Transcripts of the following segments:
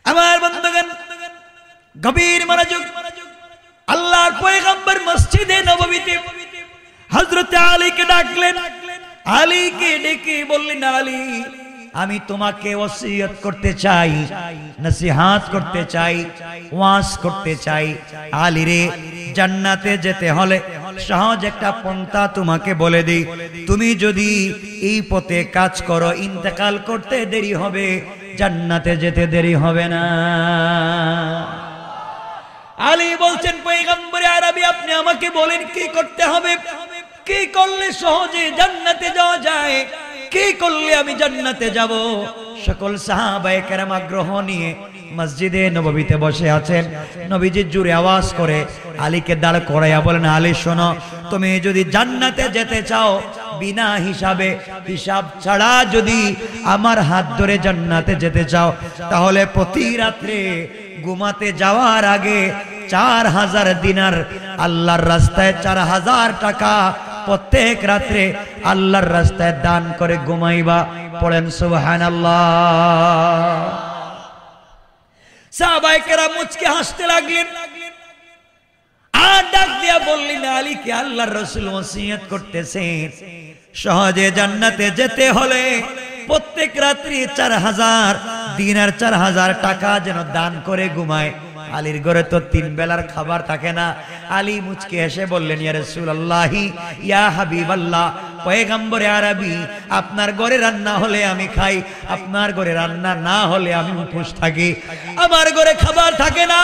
আমার বন্ধুগণ গভীর মনোযোগ, আল্লাহর পয়গম্বর মসজিদে নববীতে হযরত আলীকে ডাকলেন। আলীকে ডেকে বললেন, আলী আমি তোমাকে ওসিয়ত করতে চাই, নসিহত করতে চাই, ওয়াজ করতে চাই। আলী রে, জান্নাতে যেতে হলে সহজ একটা পন্থা তোমাকে বলে দিই। তুমি যদি এই পথে কাজ করো, ইন্তেকাল করতে দেরি হবে, জান্নাতে যেতে দেরি হবে না। আলী বলছেন, পয়গম্বরে আরবি আপনি আমাকে বলেন কি করতে হবে, কি করলে সহজে জান্নাতে যাওয়া যায়, কি করলে আমি জান্নাতে যাব। সকল সাহাবায়ে কেরাম আগ্রহ নিয়ে মসজিদে নববীতে বসে আছেন। নবীজি জোরে আওয়াজ করে আলীকে দাঁড় করাইয়া বলেন, আলী শোনো, তুমি যদি জান্নাতে যেতে চাও, বিনা হিসাবে, হিসাব ছাড়া যদি আমার হাত ধরে জান্নাতে যেতে চাও, তাহলে প্রতি রাত্রে ঘুমাতে যাওয়ার আগে 4000 দিনার আল্লাহর রাস্তায়, 4000 টাকা প্রত্যেক রাত্রে আল্লাহর রাস্তায় দান করে ঘুমাইবা। পড়েন সুবহানাল্লাহ। সাহাবায়ে কেরাম মুচকে হাসতে লাগলেন আর ডাক দিয়া বললেন, আলীকে আল্লাহর রাসূল ওসিয়ত করতেছেন, সহজে জান্নাতে যেতে হলে প্রত্যেক রাত্রি 4000 দিনার, 4000 টাকা যেন দান করে ঘুমায়। আলীর ঘরে তো 3 বেলার খাবার থাকে না। আলী মুচকে এসে বললেন, ইয়া রাসূলুল্লাহ, ইয়া হাবিবাল্লাহ, পয়গম্বরে আরবি আপনার ঘরে রান্না হলে আমি খাই, আপনার ঘরে রান্না না হলে আমি উপোস থাকি। আমার ঘরে খাবার থাকে না,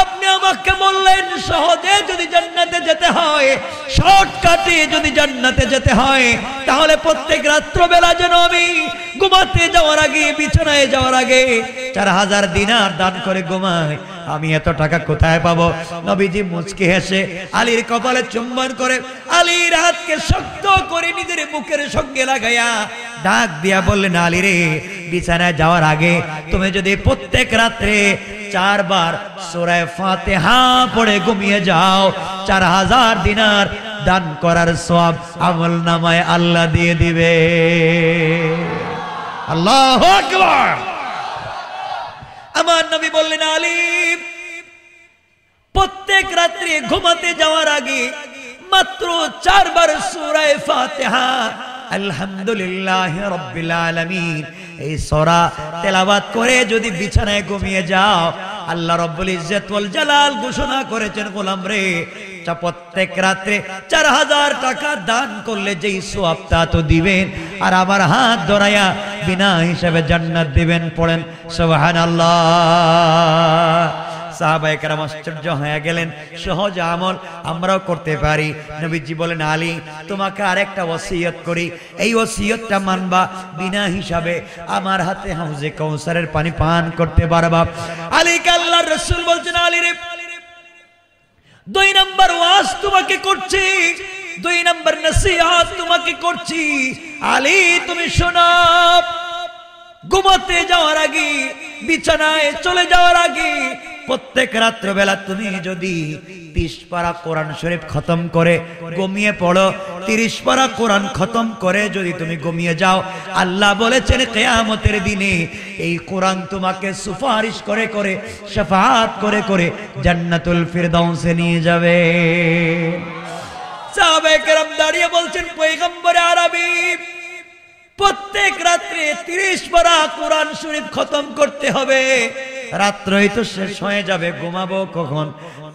আপনি আমাকে বললেন সহজে যদি জান্নাতে যেতে হয়, শর্টকাটে যদি জান্নাতে যেতে হয়, তাহলে প্রত্যেক রাত্রবেলা যেন আমি ঘুমাতে যাওয়ার আগে, বিছানায় যাওয়ার আগে 4000 দিনার দান করে ঘুমাই। আমি এত টাকা কোথায় পাবো? নবীজি মুচকি হেসে আলীর কপালে চুম্বন করে আলীর হাতকে শক্ত করে নিজের বুকের সঙ্গে লাগাইয়া ডাক দিয়া বললেন, আলী রে, বিছানায় যাওয়ার আগে তুমি যদি প্রত্যেক রাত্রে 4 বার সূরা ফাতিহা পড়ে ঘুমিয়ে যাও, 4000 দিনার দান করার সওয়াব আমলনামায় আল্লাহ দিয়ে দিবে। আল্লাহু আকবার। আমার নবী বললেন, আলী প্রত্যেক রাত্রে ঘুমাতে যাওয়ার আগে মাত্র 4 বার সূরা ফাতিহা আলহামদুলিল্লাহি রাব্বিল আলামিন এই সূরা তেলাওয়াত করে যদি বিছানায় ঘুমিয়ে যাও, আল্লাহ রাব্বুল ইজ্জত ওয়াল জালাল ঘোষণা করেছেন, গোলাম রে, প্রত্যেক রাত্রে 4000 টাকা দান করলে যেই সওয়াবটা তো দিবেন, আর আমার হাত ধরাইয়া বিনা হিসাবে জান্নাত দিবেন। পড়েন সুবহানাল্লাহ। সাহাবায়ে কেরাম আশ্চর্য হয়ে গেলেন, সহজ আমল আমরাও করতে পারি। নবীজি বলেন, আলী তোমাকে আরেকটা ওসিয়ত করি, এই ওসিয়তটা মানবা, বিনা হিসাবে আমার হাতে হাউজে কাউসারের পানি পান করতে পারবা। আলীকে আল্লাহর রাসূল বলছেন, আলী রে, 2 নাম্বার ওয়াজ তোমাকে করছি, 2 নাম্বার নসিহত তোমাকে করছি। আলী তুমি শোনো, ঘুমাতে যাওয়ার আগে, বিছানায় চলে যাওয়ার আগে প্রত্যেক রাত্রবেলা তুমি যদি 30 পারা কোরআন শরীফ খতম করে ঘুমিয়ে পড়ো, 30 পারা কোরআন খতম করে যদি তুমি ঘুমিয়ে যাও, আল্লাহ বলেছেন কিয়ামতের দিনে এই কোরআন তোমাকে সুপারিশ করে করে, শাফাআত করে করে জান্নাতুল ফিরদাউসে নিয়ে যাবে। সাহাবায়ে কেরাম দাঁড়িয়ে বলছেন, পয়গম্বরে আরবি প্রত্যেক রাত্রে 30 পারা কোরআন শরীফ খতম করতে হবে, রাত্রই তো শেষ হয়ে যাবে, ঘুমাবো কখন?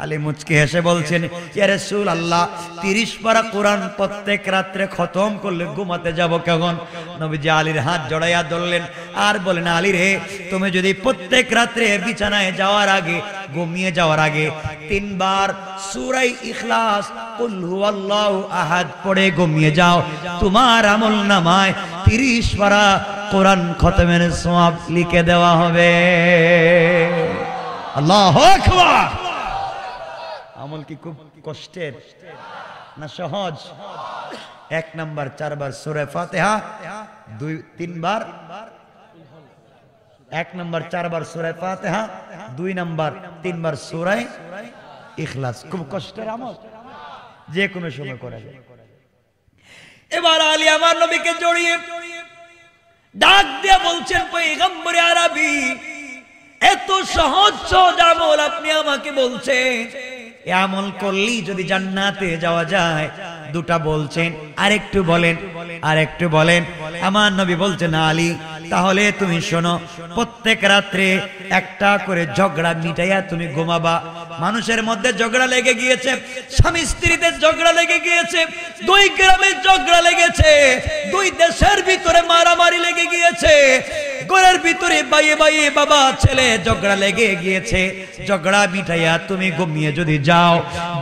আলী মুচকি হেসে বলছেন, ইয়া রাসূলুল্লাহ, 30 পারা কোরআন প্রত্যেক রাত্রে খতম করলে ঘুমাতে যাব কখন? নবীজি আলীর হাত জড়াইয়া ধরলেন আর বলেন, আলী রে, তুমি যদি প্রত্যেক রাত্রে বিছানায় যাওয়ার আগে, ঘুমিয়ে যাওয়ার আগে 3 বার সূরা ইখলাস, কুল হুয়াল্লাহু আহাদ পড়ে ঘুমিয়ে যাও, তোমার আমলনামায় 30 পারা কোরআন খতমের সওয়াব লিখে দেওয়া হবে। আল্লাহু আকবার। আমল কি খুব কষ্টের না সহজ? 1 নাম্বার 4 বার সূরা ফাতিহা, 2-3 বার, 1 নাম্বার 4 বার সূরা ফাতিহা, 2 নাম্বার 3 বার সূরা ইখলাস। খুব কষ্টের আমল, যে কোনো সময় করা যায়। এবার আলী আমার নবীকে জড়িয়ে ডাক দিয়ে বলছেন, পয়গম্বরে আরবি এত সহজ সহজ আমল আপনি আমাকে বলছেন, এই আমল করলেই যদি জান্নাতে যাওয়া যায়। দুটা বলছেন, আরেকটু বলেন, আরেকটু বলেন। আমার নবী বলছেন, আলী তাহলে তুমি শোনো, প্রত্যেক রাত্রে একটা করে ঝগড়া মিটাইয়া তুমি ঘুমাবা। মানুষের মধ্যে ঝগড়া লেগে গিয়েছে, স্বামী স্ত্রীতে ঝগড়া লেগে গিয়েছে, দুই গ্রামে ঝগড়া লেগেছে, দুই দেশের ভিতরে মারামারি লেগে গিয়েছে, ঘরের ভিতরে বাইয়ে বাইয়ে বাবা ছেলে ঝগড়া লেগে গিয়েছে। ঝগড়া মিটাইয়া তুমি ঘুমিয়ে যদি যাও,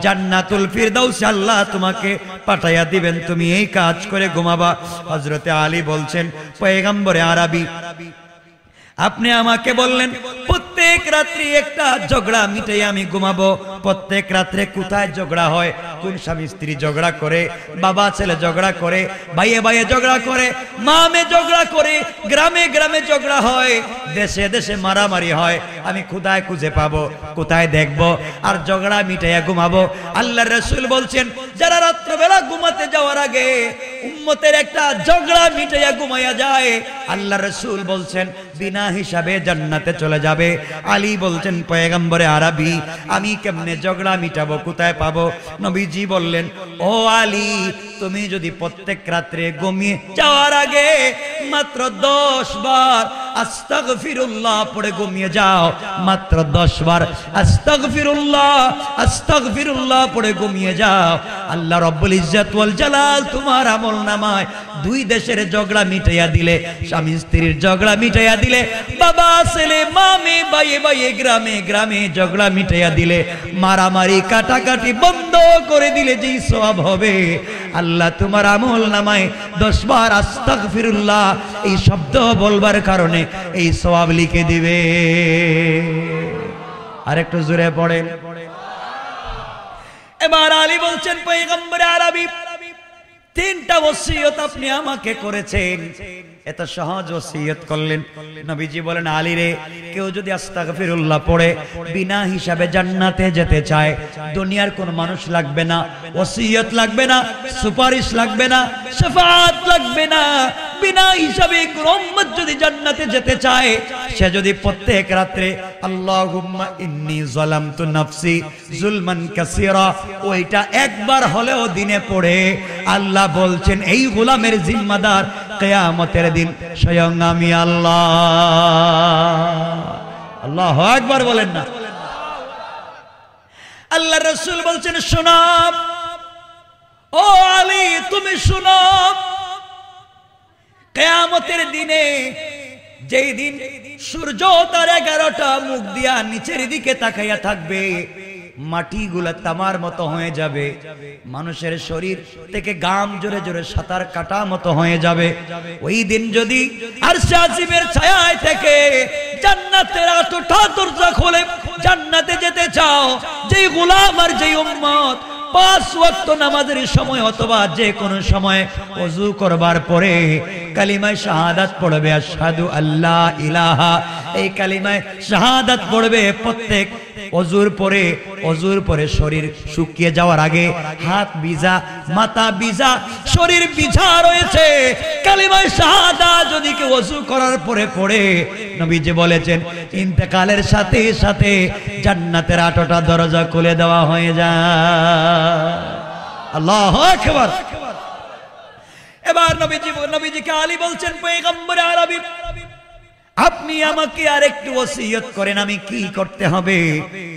জান্নাতুল ফিরদাউস আল্লাহ তোমাকে পাঠাইয়া দিবেন, তুমি এই কাজ করে ঘুমাবা। হযরতে আলী বলছেন, পয়গম্বরে আরবি আপনি আমাকে বললেন প্রত্যেক রাত্রি একটা ঝগড়া মিটাই আমি ঘুমাবো। প্রত্যেক রাত্রে কোথায় ঝগড়া হয়? কোন স্বামী স্ত্রী ঝগড়া করে, বাবা ছেলে ঝগড়া করে, ভাইয়ে ভাইয়ে ঝগড়া করে, মা মেয়ে ঝগড়া করে, গ্রামে গ্রামে ঝগড়া হয়, দেশে দেশে মারামারি হয়। আমি কোথায় খুঁজে পাবো, কোথায় দেখবো? আর ঝগড়া মিটাইয়া ঘুমাবো। আল্লাহর রাসূল বলছেন, যারা রাত্রবেলা ঘুমাতে যাওয়ার আগে উম্মতের একটা ঝগড়া মিটাইয়া ঘুমাইয়া যায়, আল্লাহর রাসূল বলছেন বিনা হিসাবে জান্নাতে চলে যাবে। আলী বলছেন, পয়গম্বরে আরবি আমি কেমনে ঝগড়া মিটাবো, কোথায় পাবো? নবীজি বললেন, ও আলী তুমি যদি প্রত্যেক রাত্রে ঘুমিয়ে যাওয়ার আগে মাত্র 10 বার আস্তাগফিরুল্লাহ পড়ে ঘুমিয়ে যাও, মাত্র 10 বার আস্তাগফিরুল্লাহ আস্তাগফিরুল্লাহ পড়ে ঘুমিয়ে যাও, আল্লাহ রাব্বুল ইজ্জত ওয়াল জালাল তোমার আমলনামায় দুই দেশের ঝগড়া মিটাইয়া দিলে, স্বামী স্ত্রীর ঝগড়া মিটাইয়া দিলে, বাবা ছেলে মা মেয়ে ভাইয়ে ভাইয়ে গ্রামে গ্রামে ঝগড়া মিটাইয়া দিলে, মারামারি কাটাকাটি বন্ধ করে দিলে যেই সওয়াব হবে, আল্লাহ তোমার আমলনামায় 10 বার আস্তাগফিরুল্লাহ এই শব্দ বলবার কারণে এই সওয়াব লিখে দিবে। আরেকটু জোরে পড়েন। এবার আলী বলছেন, পয়গম্বর আরবি 3টা ওসিয়ত আপনি আমাকে করেছেন। এত সহজ ওসিয়ত করলেন। নবীজি বলেন, আলী রে কেউ যদি আস্তাগফিরুল্লাহ পড়ে বিনা হিসাবে জান্নাতে যেতে চায়, দুনিয়ার কোন মানুষ লাগবে না, ওসিয়ত লাগবে না, সুপারিশ লাগবে না, শাফাআত লাগবে না, বিনা হিসাবে কোন উম্মত যদি জান্নাতে যেতে চায়, সে যদি প্রত্যেক রাত্রে আল্লাহুম্মা ইন্নী যালামতু নাফসি যুলমান কাসীরা ওইটা একবার হলেও দিনে পড়ে, আল্লাহ বলছেন এই গোলামের জিম্মাদার কিয়ামতের দিন স্বয়ং আমি আল্লাহ। আল্লাহু আকবার বলেন না। আল্লাহর রাসূল বলছেন, শোনো ও আলী তুমি শোনো, কিয়ামতের দিনে যেই দিন সূর্য তার 11টা মুখ দিয়া নিচের দিকে তাকাইয়া থাকবে, মাটিগুলা তামার মতো হয়ে যাবে, মানুষের শরীর থেকে গাম জোরে জোরে সাঁতার কাটা মতো হয়ে যাবে। ওই দিন যদি আরশে আজিমের ছায়ায় থেকে জান্নাতের 8টা দরজা খুলে জান্নাতে যেতে চাও, যেই গোলাম আর যেই উম্মত 5 ওয়াক্ত নামাজের সময় অথবা যে কোনো সময় ওযু করবার পরে কালিমায়ে শাহাদাত পড়বে, আশহাদু আল্লা ইলাহা, এই কালিমায়ে শাহাদাত পড়বে প্রত্যেক অজুর পরে শরীর শুকিয়ে যাওয়ার আগে হাত ভিজা, মাথা ভিজা, শরীর ভিজা রয়েছে, কালিমায়ে শাহাদাত যদি কেউ ওযু করার পরে পড়ে, নবীজি বলেছেন ইন্তেকালের সাথে সাথে জান্নাতের 8টা দরজা খুলে দেওয়া হয়ে যায়। আল্লাহু আকবার। এবার নবীজিকে আলী বলছেন, পয়গম্বর আরবি আপনি আমাকে আরেকটু ওসিয়ত করেন, আমি কি করতে হবে?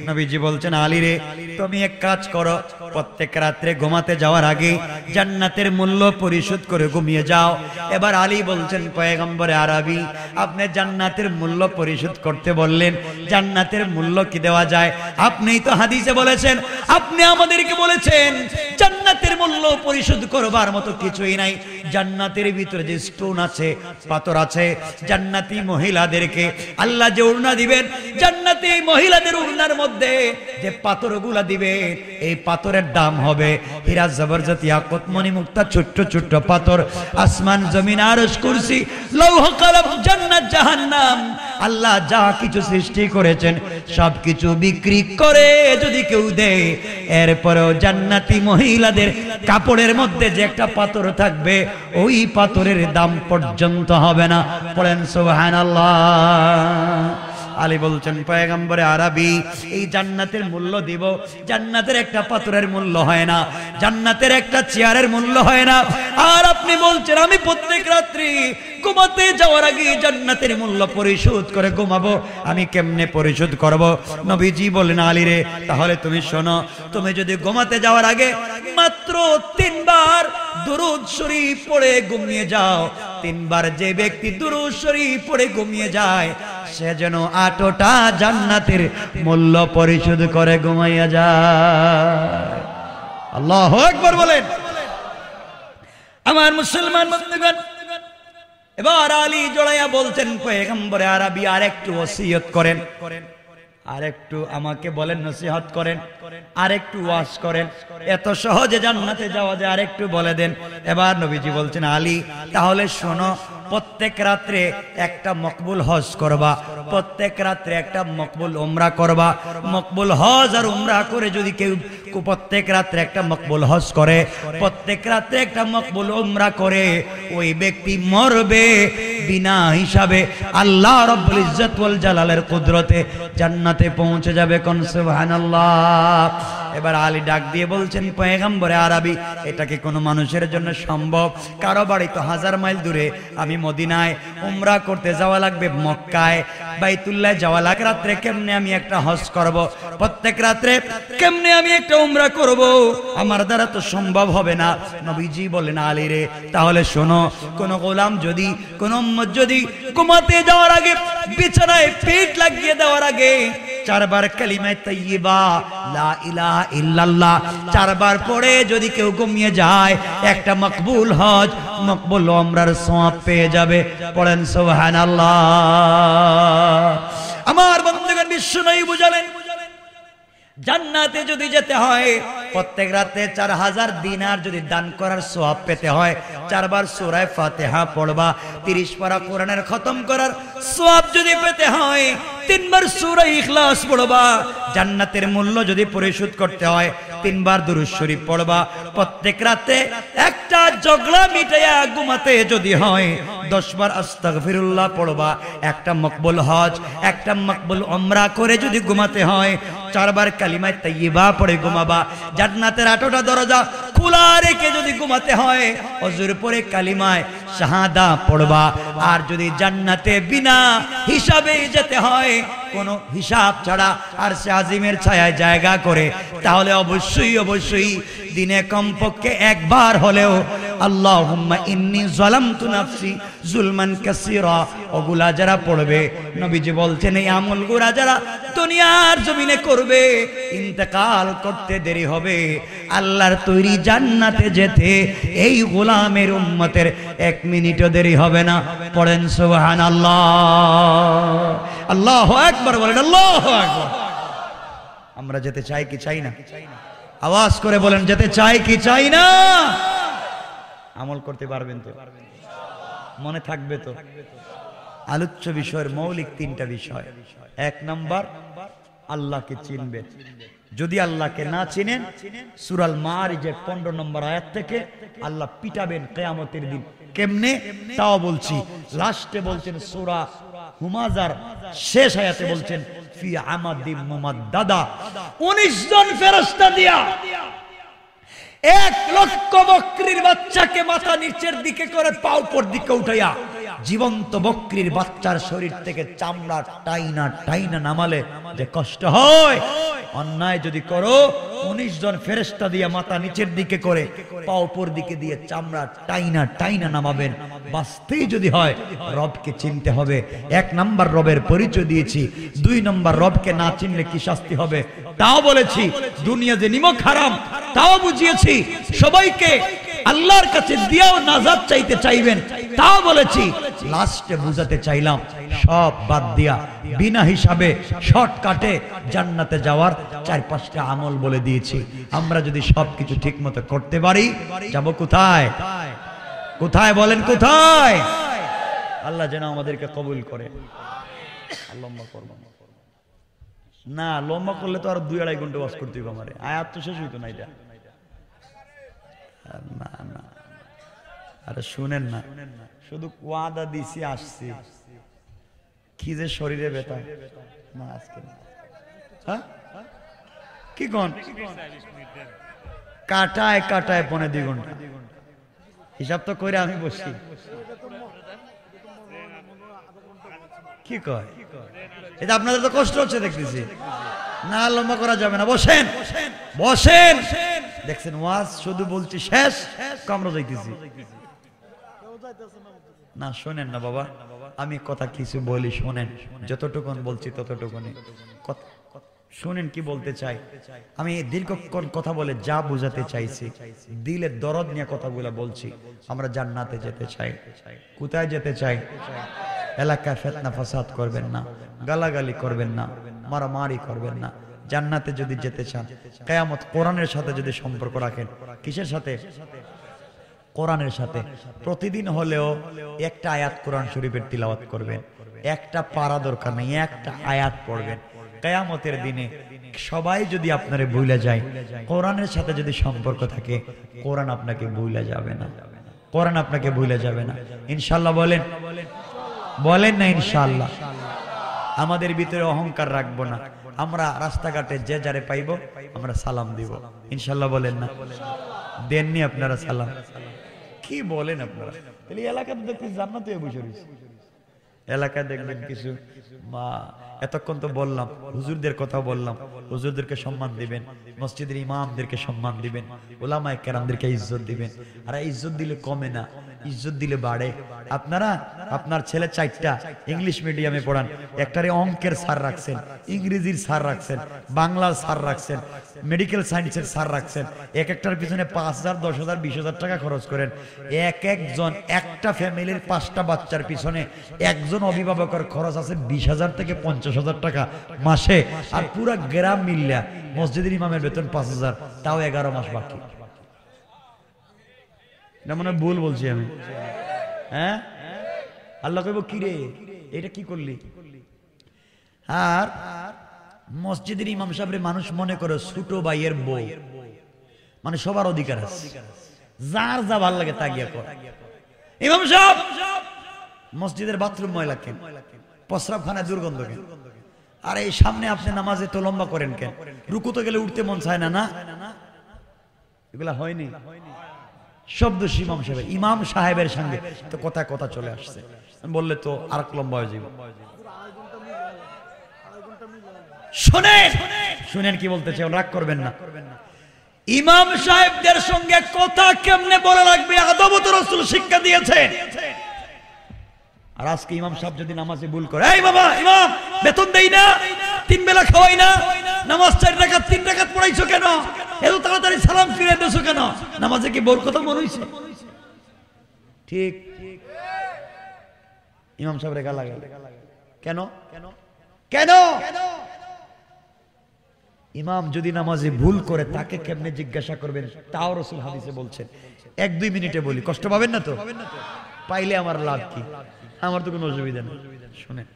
নবীজি বলছেন, আলী রে তুমি এক কাজ করো, প্রত্যেক রাত্রে ঘুমাতে যাওয়ার আগে জান্নাতের মূল্য পরিশোধ করে ঘুমিয়ে যাও। এবার আলী বলছেন, পয়গম্বরে আরবি আপনি জান্নাতের মূল্য পরিশোধ করতে বললেন, জান্নাতের মূল্য কি দেওয়া যায়? আপনিই তো হাদিসে বলেছেন, আপনি আমাদেরকে বলেছেন জান্নাতের মূল্য পরিশোধ করবার মতো কিছুই নাই। জান্নাতের ভিতরে যে স্টোন আছে, পাথর আছে, জান্নাতি মহিলাদেরকে আল্লাহ যে ওড়না দিবেন, জান্নাতি মহিলাদের ওড়নার মধ্যে যে পাথরগুলা দিবে, এই পাথরের দাম হবে হীরা জবরজত ইয়াকুত মণিমুক্তা, ছোট্ট ছোট্ট পাথর, আসমান জমিন আরশ কুরসি লৌহ কলম জান্নাত জাহান্নাম, আল্লাহ যা কিছু সৃষ্টি করেছেন সবকিছু বিক্রি করে যদি কেউ দেয়, এরপরেও জান্নাতি মহিলাদের কাপড়ের মধ্যে যে একটা পাথর থাকবে, ওই পাথরের দাম পর্যন্ত হবে না। পড়েন সুবহানাল্লাহ। আলী বলছেন পয়গম্বরে আরবি এই জান্নাতের মূল্য দিব, জান্নাতের একটা পাথরের মূল্য হয় না, জান্নাতের একটা চেয়ারের মূল্য হয় না। আর আপনি বলছেন আমি প্রত্যেক রাত্রি ঘুমাতে যাওয়ার আগে জান্নাতের মূল্য পরিশোধ করে ঘুমাবো, আমি কেমনে পরিশোধ করব? নবীজি বলেন আলী রে তাহলে তুমি শোনো, তুমি যদি ঘুমাতে যাওয়ার আগে মাত্র 3 বার দুরূদ শরীফ পড়ে ঘুমিয়ে যাও, 3 বার যে ব্যক্তি দুরূদ শরীফ পড়ে ঘুমিয়ে যায় সে যেন 8টা জান্নাতের মূল্য পরিশোধ করে ঘুমাইয়া যায়। আল্লাহু আকবার বলেন। আমার মুসলমান বন্ধুগণ, এবার আলী জড়াইয়া বলছেন পয়গম্বরে আরবি আরেকটু ওসিয়ত করেন, আরেকটু আমাকে বলেন নসিহত করেন, আরেকটু ওয়াজ করেন, এত সহজে জান্নাতে যাওয়া যায় আরেকটু বলে দেন। এবার নবীজি বলছেন আলী তাহলে শোনো, প্রত্যেক রাত্রে একটা মকবুল হজ করবা, প্রত্যেক রাত্রে একটা মকবুল উমরা করবা। মকবুল হজ আর উমরা করে যদি কেউ প্রত্যেক রাত্রে একটা মকবুল হজ করে, প্রত্যেক রাত্রে একটা মকবুল উমরা করে, ওই ব্যক্তি মরবে বিনা হিসাবে আল্লাহ রাব্বুল ইজ্জত ওয়াল জালালের কুদরতে জান্নাতে পৌঁছে যাবে। কোন সুবহানাল্লাহ। এবার আলী ডাক দিয়ে বলছেন পয়গম্বরে আরবি এটা কি কোনো মানুষের জন্য সম্ভব? কারো বাড়ি তো 1000 মাইল দূরে, আমি মদিনায় উমরা করতে যাওয়া লাগবে, মক্কায় বাইতুল্লাহ যাওয়া লাগে, রাত্রে কেমনে আমি একটা হজ করব? প্রত্যেক রাত্রে কেমনে আমি একটা উমরা করব? আমার দ্বারা তো সম্ভব হবে না। নবীজি বলেন আলী রে তাহলে শোনো, কোন গোলাম যদি কোন উম্মত যদি ঘুমাতে যাওয়ার আগে বিছানায় পিঠ লাগিয়ে দেওয়ার আগে 4 বার কালিমা তাইয়্যিবা লা ইলাহা ইল্লাল্লাহ 4 বার পড়ে যদি কেউ ঘুমিয়ে যায়, একটা মকবুল হজ মকবুল উমরার সওয়াব পেয়ে যাবে। পড়েন সুবহানাল্লাহ। আমার বন্ধুগণ, বিশ্বনবী বুঝালেন জান্নাতে যদি যেতে হয় প্রত্যেক রাতে 4000 দিনার যদি দান করার সওয়াব পেতে হয়, 4 বার সূরা ফাতিহা পড়বা, 30 পারা কোরআনের খতম করার সওয়াব যদি পেতে হয়, 3 বার সূরা ইখলাস পড়বা, জান্নাতের মূল্য যদি পরিশোধ করতে হয় 3 বার দুরূদ শরীফ পড়বা, প্রত্যেক রাতে একটা ঝগড়া মিটাইয়া ঘুমাতে যদি হয় 10 বার আস্তাগফিরুল্লাহ পড়বা, একটা মকবুল হজ একটা মকবুল উমরা করে যদি ঘুমাতে হয় 4 বার কালিমা তাইয়্যিবা পড়ে ঘুমাবা, জান্নাতের 8টা দরজা খোলা রেখে যদি ঘুমাতে হয় ওযুর পরে কালিমায় শাহাদা পড়বা। আর যদি জান্নাতে বিনা হিসাবে যেতে হয়, কোনো হিসাব ছাড়া আর সে আজিমের ছায়ায় জায়গা করে, তাহলে অবশ্যই অবশ্যই দিনে কমপক্ষে 1 বার হলেও আল্লাহুম্মা ইন্নী যালামতু নাফসি যুলমান কাসীরা ওগুলা যারা পড়বে, নবীজি বলছেন এই আমলগুলা যারা দুনিয়ার জমিনে করবে ইন্তেকাল করতে দেরি হবে, আল্লাহর তৈরি জান্নাতে যেতে এই গোলামের উম্মতের 1 মিনিটও দেরি হবে না। পড়েন সুবহানাল্লাহ। আল্লাহু আকবার বলেন, আল্লাহু আকবার। আমরা যেতে চাই কি চাই না? আওয়াজ করে বলেন যেতে চাই কি চাই না? আমল করতে পারবেন তো? মনে থাকবে তো? আলোচ্য বিষয়ের মৌলিক 3টা বিষয়। 1 নাম্বার আল্লাহকে চিনবেন। যদি আল্লাহকে না চিনেন সূরাল মারিজের 15 নম্বর আয়াত থেকে আল্লাহ পিটাবেন কিয়ামতের দিন। কেমনে তাও বলছি। লাস্টে বলছেন সূরা হুমাজার শেষ আয়াতে বলছেন ফি আমাদিম মুমাদ্দাদা 19 জন ফেরেশতা দিয়া 1 লক্ষ বকরির বাচ্চাকে মাথা নিচের দিকে করে পা উপর দিকে উঠাইয়া জীবন্ত বকরির বাচ্চার শরীর থেকে চামড়া টাইনা টাইনা নামালে যে কষ্ট হয়, অন্যায় যদি করো 19 জন ফেরেশতা দিয়ে মাথা নিচের দিকে করে পা উপর দিকে দিয়ে চামড়া টাইনা টাইনা নামাবেন। বাঁচতেই যদি হয় রবকে চিনতে হবে। 1 নাম্বার রবের পরিচয় দিয়েছি। 2 নাম্বার রবকে না চিনলে কি শাস্তি হবে তাও বলেছি। দুনিয়া যে নিমক হারাম তাও বুঝিয়েছি। সবাইকে আল্লাহর কাছে দিয়েও নাজাত চাইতে চাইবেন তাও বলেছি। লাস্টে বুঝাতে চাইলাম সব বাদ দিয়া বিনা হিসাবে শর্টকাটে জান্নাতে যাওয়ার 4-5টা আমল বলে দিয়েছি। আমরা যদি সবকিছু ঠিকমতো করতে পারি যাব কোথায়? কোথায় বলেন কোথায়? আল্লাহ যেন আমাদেরকে কবুল করে। লম্বা করব না, লম্বা করলে তো আর 2-2.5 ঘন্টা ওয়াজ করতে হবে আমারে। আয়াত তো শেষ হইতো না এটা। না না আরে শুনেন না, শুধু ওয়াদা দিছি আসছি। কি যে শরীরে ব্যথা না আজকে হ্যাঁ কি কোন কাটায় কাটায় 1.5 ঘন্টা হিসাব তো করে আমি বসি কি কয় এটা আপনাদের তো কষ্ট হচ্ছে দেখতেছি না লম্বা করা যাবে না বসেন বসেন দেখছেন ওয়াজ শুধু বলছি শেষ কামড়া যাইতেছি না শোনেন না বাবা আমি কথা কিছু বলি শোনেন যতটুকুন বলছি ততটুকুনি শুনেন কি বলতে চাই আমি দীর্ঘক্ষণ কথা বলে যা বোঝাতে চাইছি দিলের দরদ নিয়ে কথাগুলো বলছি আমরা জান্নাতে যেতে চাই কোথায় যেতে চাই এলাকায় ফিতনা ফাসাদ করবেন না গালাগালি করবেন না মারামারি করবেন না জান্নাতে যদি যেতে চান কিয়ামত কোরআনের সাথে যদি সম্পর্ক রাখেন কিসের সাথে কোরআনের সাথে প্রতিদিন হলেও একটা আয়াত কোরআন শরীফের তিলাওয়াত করবেন একটা পারা দরকার নেই একটা আয়াত পড়বেন কিয়ামতের দিনে সবাই যদি আপনারে ভুলে যায় কোরআনের সাথে যদি সম্পর্ক থাকে কোরআন আপনাকে ভুলে যাবে না কোরআন আপনাকে ভুলে যাবে না ইনশাআল্লাহ বলেন বলেন না ইনশাআল্লাহ আমাদের ভিতরে অহংকার রাখবো না আমরা রাস্তাঘাটে যে যারে পাইবো আমরা সালাম দিব ইনশাআল্লাহ বলেন না দেননি আপনারা সালাম কি বলেন আপনারা তাহলে এলাকাতে দেখতে জান্নাতে বসে রয়েছে এলাকায় দেখবেন কিছু মা এতক্ষণ তো বললাম হুজুরদের কথা বললাম হুজুরদেরকে সম্মান দিবেন মসজিদের ইমামদেরকে সম্মান দিবেন উলামায়ে কেরামদেরকে ইজ্জত দিবেন আর ইজ্জত দিলে কমে না ইজ্জত দিলে বাড়ে আপনারা আপনার ছেলে 4টা ইংলিশ মিডিয়ামে পড়ান একটারে অঙ্কের স্যার রাখছেন ইংরেজির স্যার রাখছেন বাংলার স্যার রাখছেন মেডিকেল সায়েন্সের স্যার রাখছেন এক একটার পিছনে 5,000 10,000 20,000 টাকা খরচ করেন একজন একটা ফ্যামিলির 5টা বাচ্চার পিছনে একজন অভিভাবকের খরচ আছে 20,000 থেকে 50,000 টাকা মাসে আর পুরো গ্রাম মিল্লা মসজিদের ইমামের বেতন 5,000 তাও 11 মাস বাকি না মনে ভুল বলছি আমি হ্যাঁ আল্লাহ কইব কি রে এটা কি করলি আর মসজিদের ইমাম সাহেবরে মানুষ মনে করে ছোট ভাইয়ের বউ মানে সবার অধিকার আছে যার যা ভালো লাগে তা গিয়া কর ইমাম সাহেব মসজিদের বাথরুম ময়লা কেন প্রস্রাবখানায় দুর্গন্ধ কেন আর এই সামনে আপনি নামাজে তো লম্বা করেন কেন রুকুতে গেলে উঠতে মন চায় না না এগুলা হয়নি শব্দ ইমাম সাহেবের সঙ্গে তো কথা কথা চলে আসছে বললে তো আর লম্বা হয়ে যাবে শুনেন শুনেন কি বলতে চাই রাগ করবেন না ইমাম সাহেবদের সঙ্গে কথা কেমনে বলা লাগবে আদব তো রাসূল শিক্ষা দিয়েছে আর আজকে ইমাম সাহেব যদি নামাজে ভুল করে এই বাবা ইমাম বেতন দেই না 3 বেলা খাওয়াই না নামাজ 4 রাকাত 3 রাকাত পড়াইছো কেন এত তাড়াতাড়ি সালাম ফিরে দেছো কেন নামাজে কি বল কথা মনে হইছে ঠিক ইমাম সাহেব রে গালা গালা কেন কেন কেন ইমাম যদি নামাজে ভুল করে তাকে কেমনে জিজ্ঞাসা করবেন তাও রাসূল হাদিসে বলছেন 1-2 মিনিটে বলি কষ্ট পাবেন না তো পাইলে আমার লাভ কি আমার তো কোনো অসুবিধা নেই শুনেন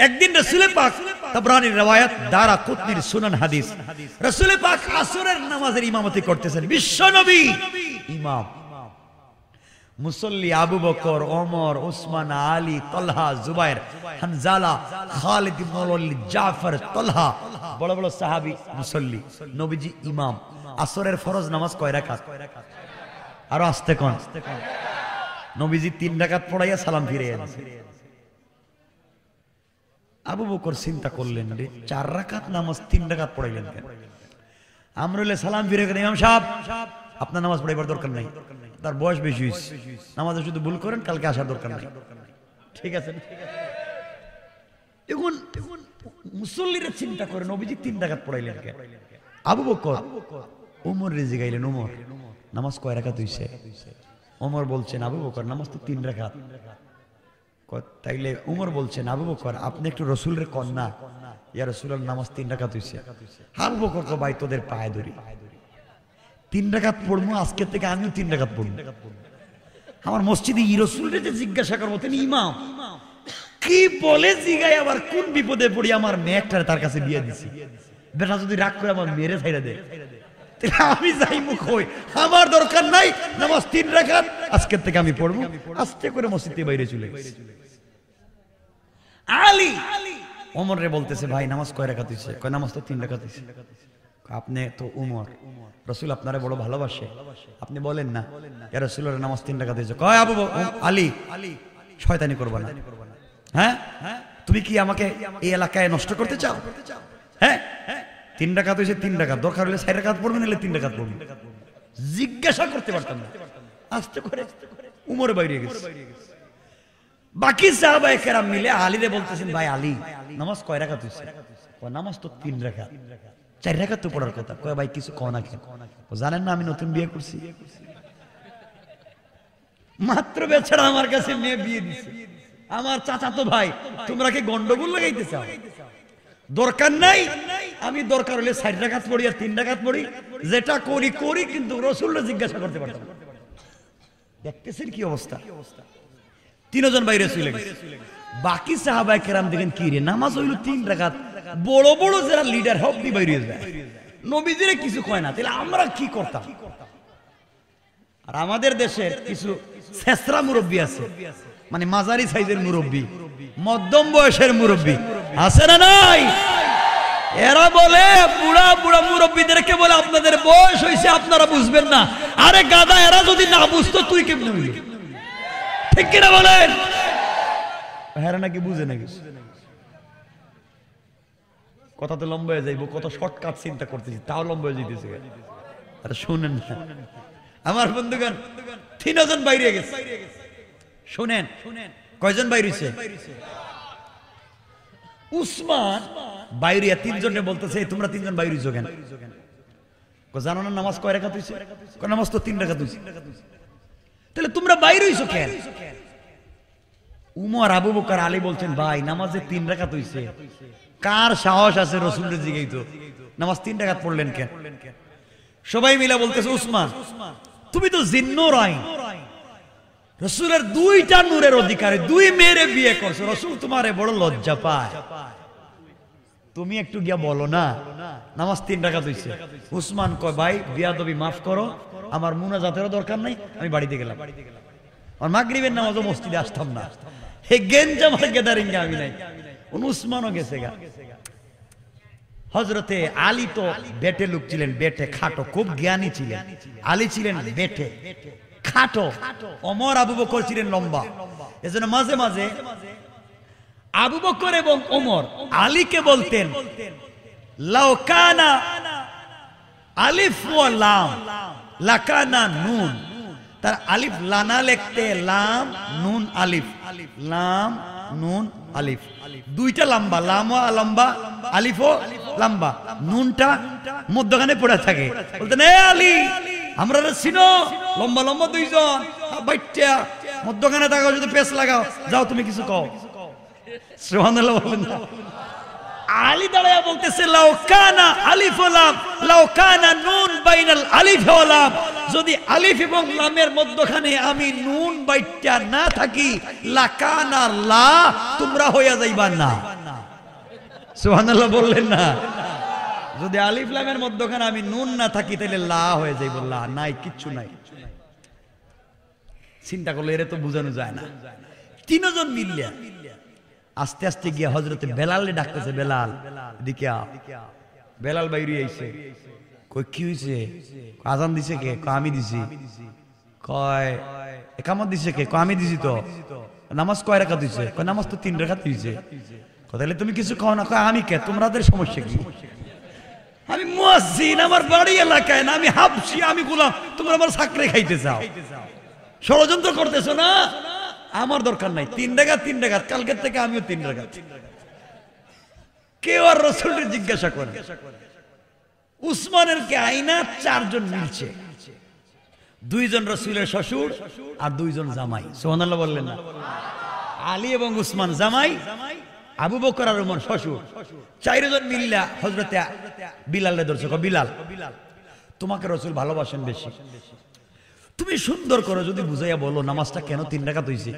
একদিন রাসূল পাক তাবরানীর riwayat দারাকুতনির সুনান হাদিস রাসূল পাক আসরের নামাজের ইমামতি করতেছেন বিশ্ব নবী ইমাম মুসল্লি আবু বকর ওমর উসমান আলী তালহা জুবায়ের হানজালা খালিদ ইবনে ওয়ালিদ জাফর তালহা বড় বড় সাহাবী মুসল্লি নবীজি ইমাম আসরের ফরজ নামাজ কয় রাকাত আর আস্তে কোন নবীজি 3 রাকাত পড়াইয়া সালাম ফিরিয়ে দিয়েছে আবু বকর চিন্তা করলেন রে 4 রাকাত নামাজ 3 রাকাত পড়াইলেন কেন আমরা হলে সালাম ফিরে গেলেন ইমাম সাহেব আপনার নামাজ পড়াইবার দরকার নাই তার বয়স বেশি হইছে নামাজে শুধু ভুল করেন কালকে আসার দরকার নাই ঠিক আছে এখন মুসল্লিরা চিন্তা করে নবীজি 3 রাকাত পড়াইলেন কেন আবু বকর ওমর রে জিগাইলেন ওমর নামাজ কয় রাকাত হইছে ওমর বলছেন আবু বকর নামাজ তো 3 রাকাত তাইলে ওমর বলছেন আবু বকর আপনি একটু রাসূলের কন্যা ইয়া রাসূলুল্লাহ নামাজ 3 রাকাত হইছে আবু বকর কো ভাই তোদের পায়ে ধরি 3 রাকাত পড়মু আজকে থেকে আমিও 3 রাকাত পড়ব আমার মসজিদে রাসূলের যে জিজ্ঞাসা করব তিনি ইমাম কি বলে জিগাই আবার কোন বিপদে পড়ি আমার মেয়েটার তার কাছে বিয়ে দিছি বেটা যদি রাগ করে আমার মেরে ছাইড়া দেয় তাহলে আমি যাইমু কই আমার দরকার নাই নামাজ 3 রাকাত আজকে থেকে আমি পড়ব আস্তে করে মসজিদ থেকে বাইরে চলে গেছি আলী ওমর রে বলতেছে, ভাই নামাজ কয় রাকাত হইছে? কয় নামাজ তো 3 রাকাত হইছে। আপনি তো উমর, রাসূল আপনারে বড় ভালোবাসে, আপনি বলেন না ইয়া রাসূলুল্লাহ নামাজ 3 রাকাত হইছে। কয় আবু আলী শয়তানি করবা না, হ্যাঁ তুমি কি আমাকে এই এলাকায় নষ্ট করতে চাও? হ্যাঁ 3 রাকাত হইছে 3 রাকাত, দরকার হলে 4 রাকাত পড়বেন, নাহলে 3 রাকাত পড়বেন। জিজ্ঞাসা করতে পারতাম না, আস্তে করে উমর বাইরে গেছে। বাকি সাহাবায়ে কেরাম মিলে আলীরে বলতেছেন, ভাই আলী নামাজ কয় রাকাত হইছে? কয় নামাজ তো 3 রাকাত, 4 রাকাত তো পড়ার কথা। কয় ভাই কিছু কও না কেন? জানেন না আমি নতুন বিয়ে করছি, মাত্র বেচারা আমার কাছে মেয়ে বিয়ে দিছে, আমার চাচা তো ভাই, তোমরা কি গন্ডগোল লাগাইতে চাও? দরকার নাই, আমি দরকার হলে 4 রাকাত পড়ি আর 3 রাকাত পড়ি, যেটা করি করি, কিন্তু রাসূলকে জিজ্ঞাসা করতে পারতাম না। দেখতেছেন কি অবস্থা? 3 জন বাইরে চলে গেছে। বাকি সাহাবায়ে কেরাম দেখেন কি রে, নামাজ হইল 3 রাকাত, বড় বড় যারা লিডার হব দি বাইরে যায়, নবীজিরে কিছু কয় না, তাহলে আমরা কি করতাম? আর আমাদের দেশের কিছু ছেসরা মুরব্বী আছে, মানে মাঝারি সাইজের মুরব্বী, মধ্যম বয়সের মুরব্বী আছে না নাই? এরা বলে বুড়া বুড়া মুরব্বীদেরকে বলে আপনাদের বয়স হয়েছে, আপনারা বুঝবেন না। আরে গাদা, এরা যদি না বুঝতো তুই কেমনে বুঝবি? ঠিক কিনা বলেন? এরা নাকি বুঝে নাকি? কথা তো লম্বা হয়ে যাইব, কত শর্টকাট চিন্তা করতেছি, তাও লম্বা হয়ে যাইতেছে। আরে শুনেন না আমার বন্ধুগণ, 3 জন বাইরে গেছে। শুনেন কয়জন বাইরে হইছে? উসমান বাইরে 3 জনে বলতেছে, তোমরা 3 জন বাইরে হইছো কেন? জানো না নামাজ কয় রাকাত হইছে? নামাজ তো 3 রাকাত হইছে। তাহলে তোমরা বাইরে হইছো কেন? উমর, আবু বকর, আলী বলছেন, ভাই নামাজে 3 রাকাত হইছে, কার সাহস আছে রাসূলকে জিগাইতো নামাজ 3 রাকাত পড়লেন কেন? সবাই মিলে বলতেছে, উসমান তুমি তো জিন্নুর আইন, রাসূলের 2টা নূরের অধিকারী, 2 মেয়েরে বিয়ে করছো, রাসূল তোমারে বড় লজ্জা পায়, তুমি একটু গিয়া বলো না নামাজ 3 রাকাত হইছে। উসমান কয়, ভাই বিয়াদবি মাফ করো, আমার মুনাজাতেরও দরকার নাই, আমি বাড়িতে গেলাম, আর মাগরিবের নামাজও মসজিদে আসতাম না, হে গেঞ্জা মার গ্যাদারিং আমি নাই। উসমানও গেছে গা। হযরতে আলী তো বেটে লোক ছিলেন, বেটে খাটো, খুব জ্ঞানী ছিলেন। আলী ছিলেন বেটে খাটো, ওমর আবু বকর ছিলেন লম্বা। এজন্য মাঝে মাঝে আবু বকর এবং ওমর আলীকে বলতেন, লাউ কানা আলিফ ওয়া লাম লাকানা নুন। তার আলিফ লানা লিখতে, লাম নুন আলিফ, লাম নুন আলিফ, 2টা লম্বা, লামও লম্বা আলিফও লম্বা, নুনটা মধ্যখানে পড়ে থাকে। বলতেন, এ আলী আমরা চিনো, লম্বা লম্বা 2 জন, বাইটা মধ্যখানে থাকো, যদি পেছ লাগাও, যাও তুমি কিছু কও। সুবহানাল্লাহ বলেন না? আলী দাঁড়ায়া বলতেছে, লাউ কানা আলিফ ওয়া লাম, লাউ কানা নুন বাইনাল আলিফ ওয়া লাম, যদি আলিফ এবং লামের মধ্যখানে আমি নুন বাইটা না থাকি, লাকানা লা, তোমরা হইয়া যাইবা না। সুবহানাল্লাহ বললেন না? যদি আলিফ লামের মধ্যখানে আমি নুন না থাকি, তাহলে লা হয়ে যাইব, লা নাই, কিচ্ছু নাই। চিন্তা করলে এর তো বোঝানো যায় না। 3 জন মিলিয়া আস্তে আস্তে গিয়ে হযরতে বেলালে ডাকতেছে, বেলাল এদিকে আ। বেলাল বাইরে আইছে, কই কি হইছে? আজান দিছে কে? কয় আমি দিছি। কয় ইকামত দিছে কে? কয় আমি দিছি তো। নামাজ কয় রাকাত হইছে? কয় নামাজ তো 3 রাকাত হইছে। কয় তাহলে তুমি কিছু কও না। কয় আমি কে? তোমাদের সমস্যা কি? আমি মুয়াজ্জিন, আমার বাড়ি এলাকায় না, আমি হাবশি, আমি গোলাম, তোমরা আমার চাকরি খাইতে চাও, ষড়যন্ত্র করতেছো না? আমার দরকার নাই, 3 রাকাত 3 রাকাত, কালকের থেকে আমিও 3 রাকাত। কেউ আর রাসূলের জিজ্ঞাসা করে। উসমানের কে আইনা 4 জন মিলছে, 2 জন রাসূলের শ্বশুর আর 2 জন জামাই। সুবহানাল্লাহ বললেন না? আলী এবং উসমান জামাই, আবু বকর আর ওমর শ্বশুর। 4 জন মিল্লা হযরতে বিলালে ধরছে। বিলাল, তোমাকে রাসূল ভালোবাসেন বেশি, তুমি সুন্দর করে যদি বুঝাইয়া বলো নামাজটা কেন 3 রাকাত হইছে।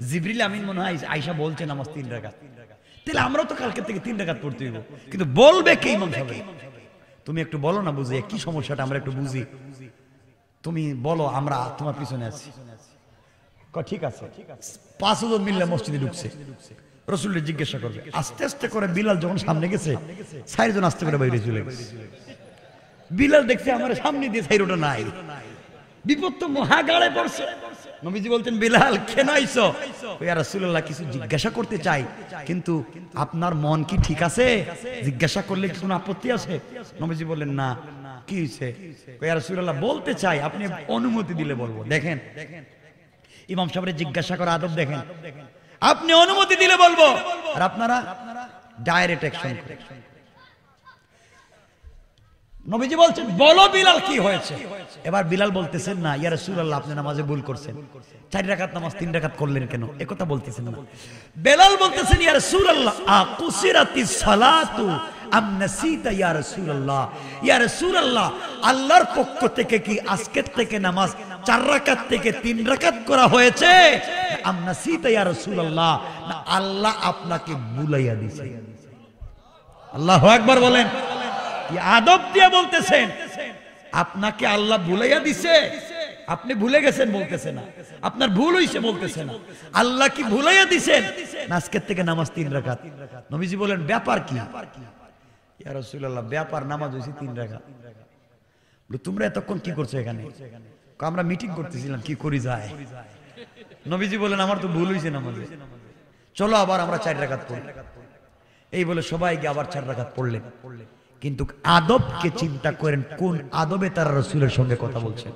জিবরিল আমিন মনে হয় আয়েশা বলছে নামাজ 3 রাকাত, তাহলে আমরাও তো কালকে থেকে 3 রাকাত পড়তে হইব, কিন্তু বলবে কে? ইমাম সাহেব। তুমি একটু বলো না, বুঝে কি সমস্যাটা আমরা একটু বুঝি, তুমি বলো, আমরা তোমার পিছনে আছি। ঠিক আছে। 5 জন মিললে মসজিদে ঢুকছে, রাসূলকে জিজ্ঞাসা করবে। আস্তে আস্তে করে বিলাল যখন সামনে গেছে, চারজন আস্তে করে বাইরে চলে গেছে। বিলাল দেখছে আমার সামনে দিয়ে সাইরোটা নাই, বিপদ তো মহাগাড়ে পড়ছে। নবীজি বলতেন, বিলাল কেন আইছো? ইয়া রাসূলুল্লাহ, কিছু জিজ্ঞাসা করতে চাই, কিন্তু আপনার মন কি ঠিক আছে? জিজ্ঞাসা করলে কি কোনো আপত্তি আছে? নবীজি বললেন, না। কি হইছে? ইয়া রাসূলুল্লাহ, বলতে চাই, আপনি অনুমতি দিলে বলবো। দেখেন ইমাম সাহেবের জিজ্ঞাসা করা আদব দেখেন, আপনি অনুমতি দিলে বলবো, আর আপনারা ডাইরেক্ট অ্যাকশন। নবীজি বলছেন, বলো বিলাল কি হয়েছে? এবার বিলাল বলতেছেন, না ইয়া রাসূলুল্লাহ, আপনি নামাজে ভুল করছেন, 4 রাকাত নামাজ 3 রাকাত করলেন কেন? একথা বলতেছেন না। বিলাল বলতেছেন, ইয়া রাসূলুল্লাহ, আকুসিরাতিস সালাতু আম নাসিতা ইয়া রাসূলুল্লাহ, ইয়া রাসূলুল্লাহ, আল্লাহর পক্ষ থেকে কি আজকের থেকে নামাজ 4 রাকাত থেকে 3 রাকাত করা হয়েছে? আম নাসিতা ইয়া রাসূলুল্লাহ, না আল্লাহ আপনাকে ভুলাইয়া দিয়েছে? আল্লাহু আকবার বলেন। আদব দিয়ে বলতেছেন, আপনাকে আল্লাহ ভুলাইয়া দিছে, আপনি ভুলে গেছেন বলতেছে না, আপনার ভুল হইছে বলতেছে না, আল্লাহ কি ভুলাইয়া দিছেন? আজকের থেকে নামাজ 3 রাকাত। নবীজি বলেন, ব্যাপার কি? ইয়া রাসূলুল্লাহ, ব্যাপার নামাজ হইছে 3 রাকাত। তোমরা এতক্ষণ কি করছো এখানে? আমরা মিটিং করতেছিলাম, কি করি যায়। নবীজি বলেন, আমার তো ভুল হইছে নামাজে, চলো আবার আমরা 4 রাকাত পড়ি। এই বলে সবাইকে আবার 4 রাকাত পড়লেন। কিন্তু আদবকে চিন্তা করেন, কোন আদবে তারা রাসূলের সঙ্গে কথা বলছেন।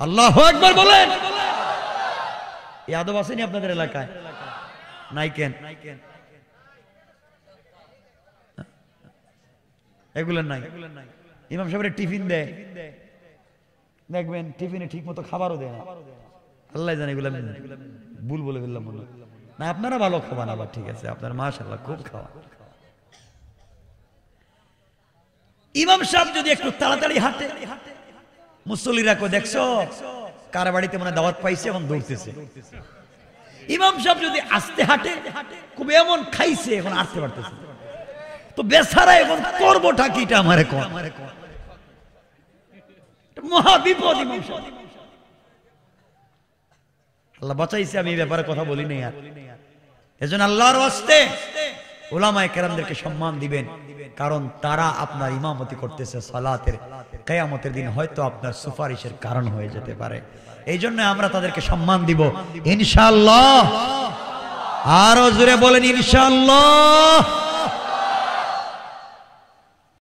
আল্লাহু আকবার বলেন। এই আদব আসেনি আপনাদের এলাকায়? নাই কেন? এগুলো নাই। ইমাম সাহেবের টিফিন দেয়, দেখবেন টিফিনে ঠিক মতো খাবারও দেয় না। আল্লাহ জানে এগুলো ভুল বলে ফেললাম মনে না। আপনারা ভালো খাওয়ান, আবার ঠিক আছে, আপনার মাশাআল্লাহ খুব খাওয়া। ইমাম সাহেব যদি একটু তাড়াতাড়ি হাঁটে, মুসল্লিরা কো দেখছো কার বাড়িতে মনে দাওয়াত পাইছে, এখন দৌড়তেছে। ইমাম সাহেব যদি আস্তে হাঁটে, খুব এমন খাইছে, এখন আসতে পারতেছে, তো বেচারা এখন করবোটা কিটা আমারে কোন মহা বিপদ। ইমাম সাহেব আল্লাহ বাঁচাইছে, আমি এই ব্যাপারে কথা বলি নাই। আর এজন্য আল্লাহর ওয়াস্তে উলামায়ে কেরামদেরকে সম্মান দিবেন, কারণ তারা আপনার ইমামতি করতেছে সালাতের। কিয়ামতের দিন হয়তো আপনার সুপারিশের কারণ হয়ে যেতে পারে। এই জন্য আমরা তাদেরকে সম্মান দিব ইনশাআল্লাহ। আরো জোরে বলেন ইনশাআল্লাহ।